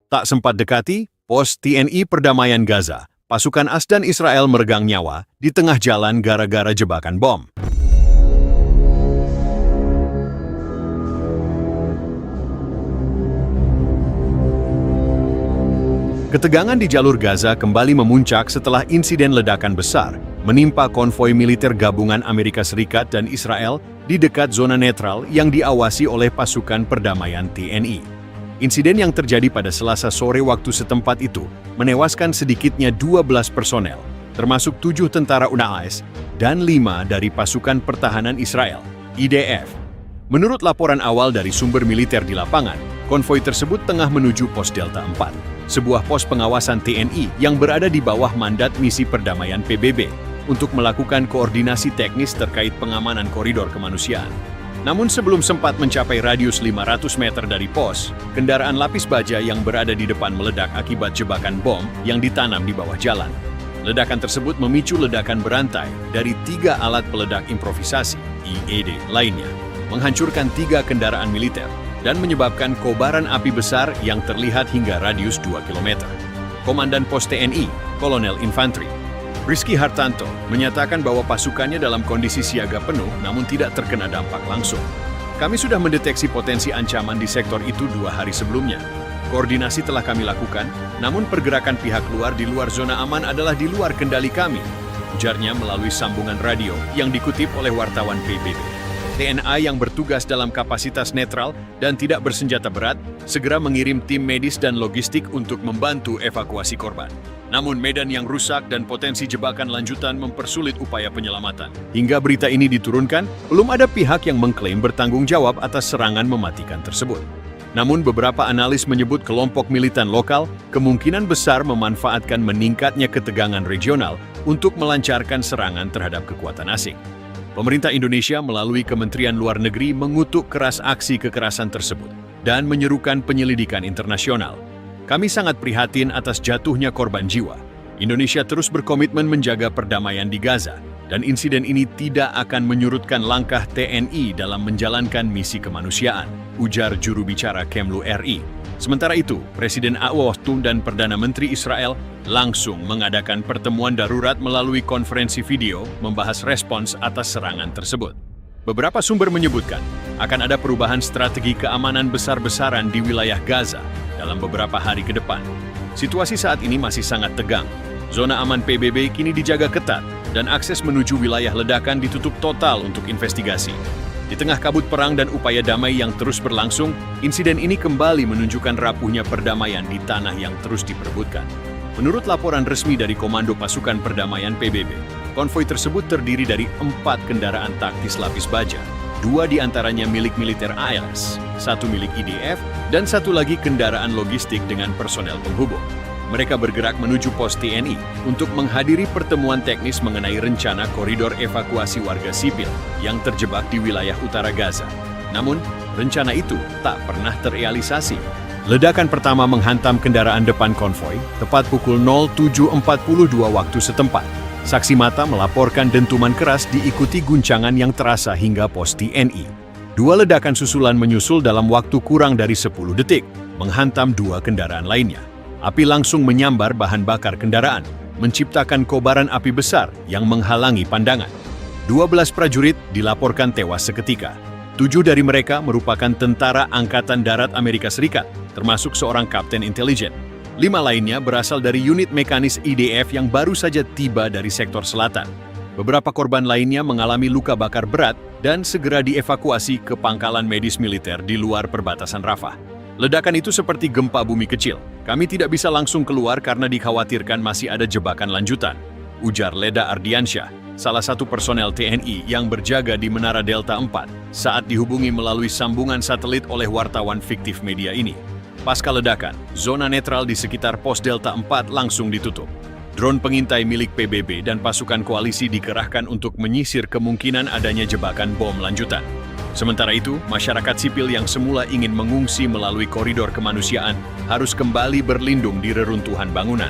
Tak sempat dekati, pos TNI Perdamaian Gaza, pasukan AS dan Israel meregang nyawa di tengah jalan gara-gara jebakan bom. Ketegangan di jalur Gaza kembali memuncak setelah insiden ledakan besar menimpa konvoi militer gabungan Amerika Serikat dan Israel di dekat zona netral yang diawasi oleh pasukan perdamaian TNI. Insiden yang terjadi pada Selasa sore waktu setempat itu menewaskan sedikitnya 12 personel, termasuk 7 tentara UNAS dan 5 dari pasukan pertahanan Israel, IDF. Menurut laporan awal dari sumber militer di lapangan, konvoi tersebut tengah menuju pos Delta 4, sebuah pos pengawasan TNI yang berada di bawah mandat misi perdamaian PBB untuk melakukan koordinasi teknis terkait pengamanan koridor kemanusiaan. Namun sebelum sempat mencapai radius 500 meter dari pos, kendaraan lapis baja yang berada di depan meledak akibat jebakan bom yang ditanam di bawah jalan. Ledakan tersebut memicu ledakan berantai dari 3 alat peledak improvisasi IED lainnya, menghancurkan 3 kendaraan militer, dan menyebabkan kobaran api besar yang terlihat hingga radius 2 km. Komandan Pos TNI, Kolonel Infanteri Rizky Hartanto, menyatakan bahwa pasukannya dalam kondisi siaga penuh namun tidak terkena dampak langsung. Kami sudah mendeteksi potensi ancaman di sektor itu 2 hari sebelumnya. Koordinasi telah kami lakukan, namun pergerakan pihak luar di luar zona aman adalah di luar kendali kami, ujarnya melalui sambungan radio yang dikutip oleh wartawan PBB. TNI yang bertugas dalam kapasitas netral dan tidak bersenjata berat segera mengirim tim medis dan logistik untuk membantu evakuasi korban. Namun medan yang rusak dan potensi jebakan lanjutan mempersulit upaya penyelamatan. Hingga berita ini diturunkan, belum ada pihak yang mengklaim bertanggung jawab atas serangan mematikan tersebut. Namun beberapa analis menyebut kelompok militan lokal kemungkinan besar memanfaatkan meningkatnya ketegangan regional untuk melancarkan serangan terhadap kekuatan asing. Pemerintah Indonesia melalui Kementerian Luar Negeri mengutuk keras aksi kekerasan tersebut dan menyerukan penyelidikan internasional. Kami sangat prihatin atas jatuhnya korban jiwa. Indonesia terus berkomitmen menjaga perdamaian di Gaza, dan insiden ini tidak akan menyurutkan langkah TNI dalam menjalankan misi kemanusiaan, ujar juru bicara Kemlu RI. Sementara itu, Presiden AOTU dan Perdana Menteri Israel langsung mengadakan pertemuan darurat melalui konferensi video membahas respons atas serangan tersebut. Beberapa sumber menyebutkan akan ada perubahan strategi keamanan besar-besaran di wilayah Gaza dalam beberapa hari ke depan. Situasi saat ini masih sangat tegang. Zona aman PBB kini dijaga ketat dan akses menuju wilayah ledakan ditutup total untuk investigasi. Di tengah kabut perang dan upaya damai yang terus berlangsung, insiden ini kembali menunjukkan rapuhnya perdamaian di tanah yang terus diperebutkan. Menurut laporan resmi dari Komando Pasukan Perdamaian PBB, konvoi tersebut terdiri dari 4 kendaraan taktis lapis baja, 2 diantaranya milik militer ALS, 1 milik IDF, dan 1 lagi kendaraan logistik dengan personel penghubung. Mereka bergerak menuju pos TNI untuk menghadiri pertemuan teknis mengenai rencana koridor evakuasi warga sipil yang terjebak di wilayah utara Gaza. Namun, rencana itu tak pernah terrealisasi. Ledakan pertama menghantam kendaraan depan konvoi tepat pukul 07.42 waktu setempat. Saksi mata melaporkan dentuman keras diikuti guncangan yang terasa hingga pos TNI. 2 ledakan susulan menyusul dalam waktu kurang dari 10 detik, menghantam 2 kendaraan lainnya. Api langsung menyambar bahan bakar kendaraan, menciptakan kobaran api besar yang menghalangi pandangan. 12 prajurit dilaporkan tewas seketika. 7 dari mereka merupakan tentara Angkatan Darat Amerika Serikat, termasuk seorang kapten intelijen. 5 lainnya berasal dari unit mekanis IDF yang baru saja tiba dari sektor selatan. Beberapa korban lainnya mengalami luka bakar berat dan segera dievakuasi ke pangkalan medis militer di luar perbatasan Rafah. Ledakan itu seperti gempa bumi kecil. Kami tidak bisa langsung keluar karena dikhawatirkan masih ada jebakan lanjutan, ujar Leda Ardiansyah, salah satu personel TNI yang berjaga di Menara Delta 4 saat dihubungi melalui sambungan satelit oleh wartawan fiktif media ini. Pasca ledakan, zona netral di sekitar pos Delta 4 langsung ditutup. Drone pengintai milik PBB dan pasukan koalisi dikerahkan untuk menyisir kemungkinan adanya jebakan bom lanjutan. Sementara itu, masyarakat sipil yang semula ingin mengungsi melalui koridor kemanusiaan harus kembali berlindung di reruntuhan bangunan.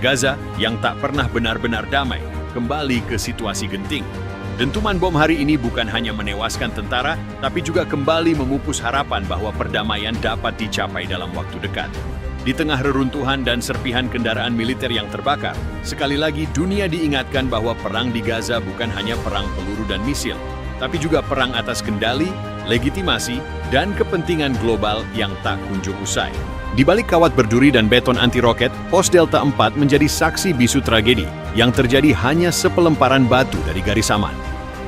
Gaza, yang tak pernah benar-benar damai, kembali ke situasi genting. Dentuman bom hari ini bukan hanya menewaskan tentara, tapi juga kembali memupus harapan bahwa perdamaian dapat dicapai dalam waktu dekat. Di tengah reruntuhan dan serpihan kendaraan militer yang terbakar, sekali lagi dunia diingatkan bahwa perang di Gaza bukan hanya perang peluru dan misil, tapi juga perang atas kendali, legitimasi, dan kepentingan global yang tak kunjung usai. Di balik kawat berduri dan beton anti-roket, pos Delta 4 menjadi saksi bisu tragedi yang terjadi hanya sepelemparan batu dari garis aman.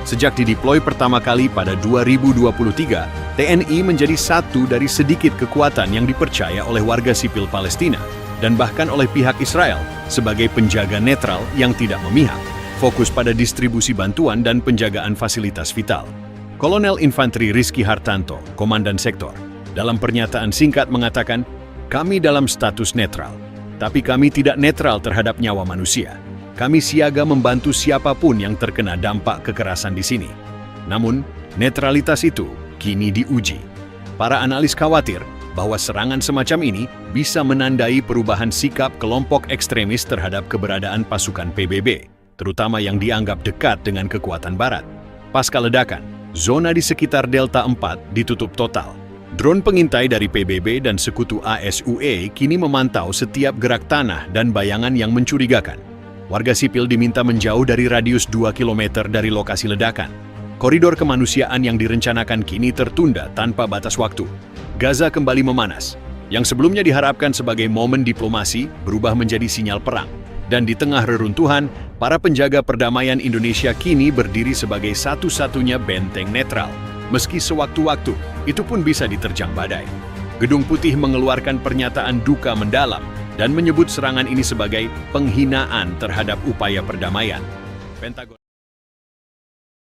Sejak dideploy pertama kali pada 2023, TNI menjadi satu dari sedikit kekuatan yang dipercaya oleh warga sipil Palestina dan bahkan oleh pihak Israel sebagai penjaga netral yang tidak memihak, fokus pada distribusi bantuan dan penjagaan fasilitas vital. Kolonel Infanteri Rizky Hartanto, Komandan Sektor, dalam pernyataan singkat mengatakan, "Kami dalam status netral, tapi kami tidak netral terhadap nyawa manusia. Kami siaga membantu siapapun yang terkena dampak kekerasan di sini." Namun, netralitas itu kini diuji. Para analis khawatir bahwa serangan semacam ini bisa menandai perubahan sikap kelompok ekstremis terhadap keberadaan pasukan PBB, terutama yang dianggap dekat dengan kekuatan Barat. Pasca ledakan, zona di sekitar Delta 4 ditutup total. Drone pengintai dari PBB dan sekutu ASUE kini memantau setiap gerak tanah dan bayangan yang mencurigakan. Warga sipil diminta menjauh dari radius 2 km dari lokasi ledakan. Koridor kemanusiaan yang direncanakan kini tertunda tanpa batas waktu. Gaza kembali memanas. Yang sebelumnya diharapkan sebagai momen diplomasi berubah menjadi sinyal perang. Dan di tengah reruntuhan, para penjaga perdamaian Indonesia kini berdiri sebagai satu-satunya benteng netral. Meski sewaktu-waktu, itu pun bisa diterjang badai. Gedung Putih mengeluarkan pernyataan duka mendalam dan menyebut serangan ini sebagai penghinaan terhadap upaya perdamaian. Pentagon